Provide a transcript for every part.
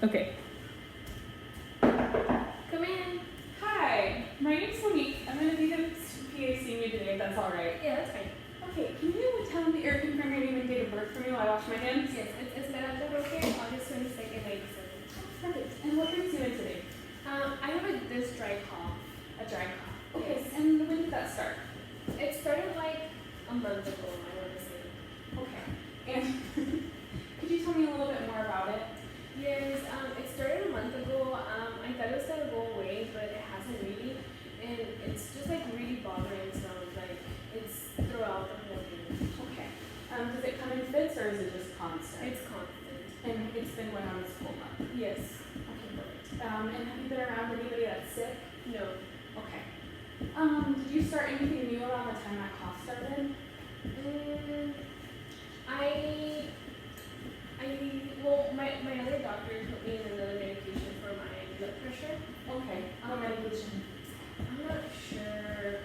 Okay. Come in. Hi, my name's Monique. I'm going to be the PA senior today, if that's all right. Yeah, that's fine. Okay, can you tell me or confirm your name and date of birth for me while I wash my hands? Yes, it's Esmeralda Roque, August 22nd, 97. Perfect. And what brings you in today? I have this dry cough. A dry cough. Okay, Yes. and when did that start? It started like a month ago, I want to say. Okay. And could you tell me a little bit more about it? Yes, it started a month ago. I thought it was gonna go away, but it hasn't really. And it's just like really bothering, so like it's throughout the whole day. Okay. Does it come in fits or is it just constant? It's constant. And it's been going on this whole month? Yes. Okay, perfect. And have you been around anybody that's sick? No. Okay. Did you start anything new around the time that cough started? Well, my other doctor put me in another medication for my blood pressure. Okay. What medication? I'm not sure.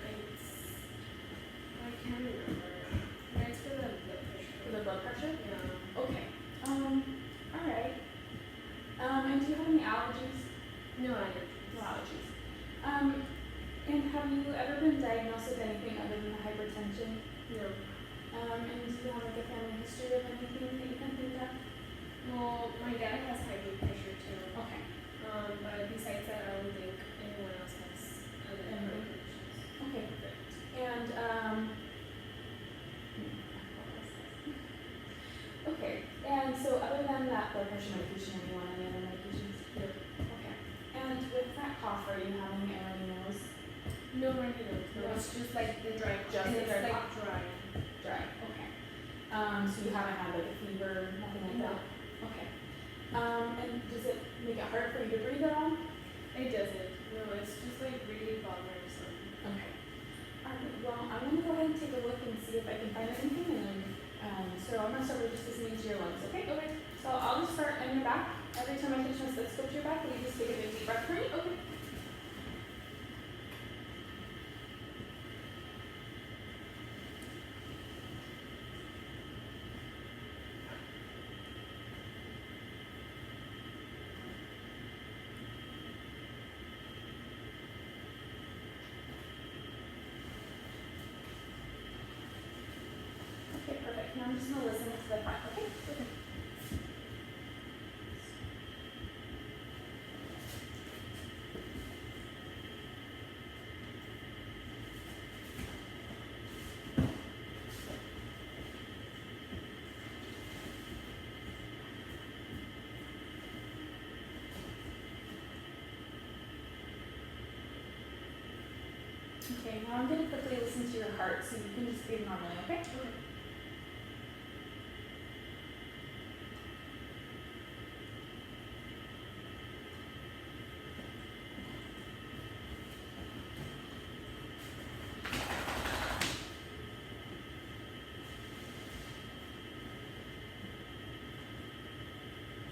I can't remember. But it's for the blood pressure. For the blood pressure? Yeah. Okay. All right. And do you have any allergies? No allergies. No allergies. And have you ever been diagnosed with anything other than the hypertension? No. And do you have like a family history of anything that you can think of? Well, my dad has high blood pressure too. Okay. But besides that, I don't think anyone else has other Mhm. conditions. Okay, perfect. And okay. And so other than that blood pressure medication, are you on any other medications? No. Okay. And with that cough, are you having a runny nose? No runny nose. No, No. it's just like the dry cough. Just the It's dry like cough? dry. Dry. Okay. So you haven't had like a fever, nothing like No. that? Okay. And does it make it hard for you to breathe at all? It doesn't. No, it's just like really bothersome. Okay. Alright, well, I'm gonna go ahead and take a look and see if I can find anything and then, so I'm gonna start with just listening to your lungs, okay? Okay. So I'll just start in your back. Every time I touch my stethoscope to your back, will you just take a big deep breath for me? Okay. Okay, perfect. Now I'm just gonna listen to the breath, okay? Okay. Okay, now I'm gonna quickly listen to your heart so you can just breathe normally, okay? Okay.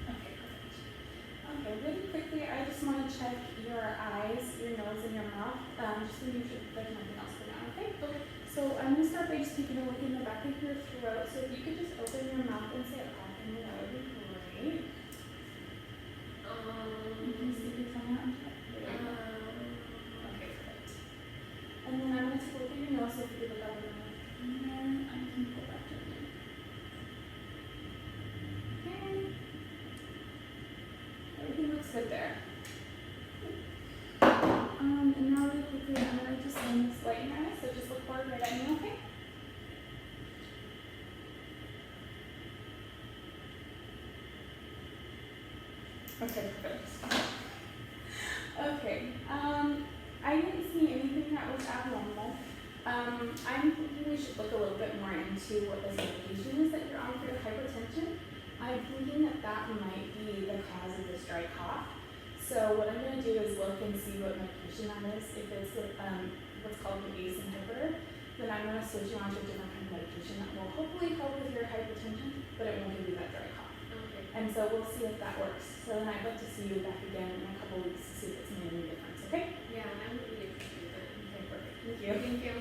Okay, perfect. Okay, really quickly, I just want to check your eyes, your nose, and your mouth. Just to make sure there's nothing else going on, okay? Okay. So I'm going to start by just taking a look in the back of your throat. So if you could just open your mouth and say it off, and that would be great. You can see your tongue out on top. There you go. Okay, perfect. And then I'm going to take a look at your nose. So if you could look out of your mouth. And then I can pull back gently. Okay. Everything looks good there. And now really quickly, I'm going to just aim this light in your eyes, so just look forward right at me, okay? Okay, perfect. Okay, I didn't see anything that was abnormal. I'm thinking we should look a little bit more into what this medication is that you're on for your hypertension. I'm thinking that that might be the cause of this dry cough. So what I'm going to do is look and see what medication that is. If it's what's called an ACE inhibitor, then I'm going to switch you on to a different kind of medication that will hopefully help with your hypertension, but it won't give you that dry cough. Okay. And so we'll see if that works. So then I'd like to see you back again in a couple weeks to see if it's made any difference, okay? Yeah, I'm really interested in that. Okay, perfect. Thank you. Thank you.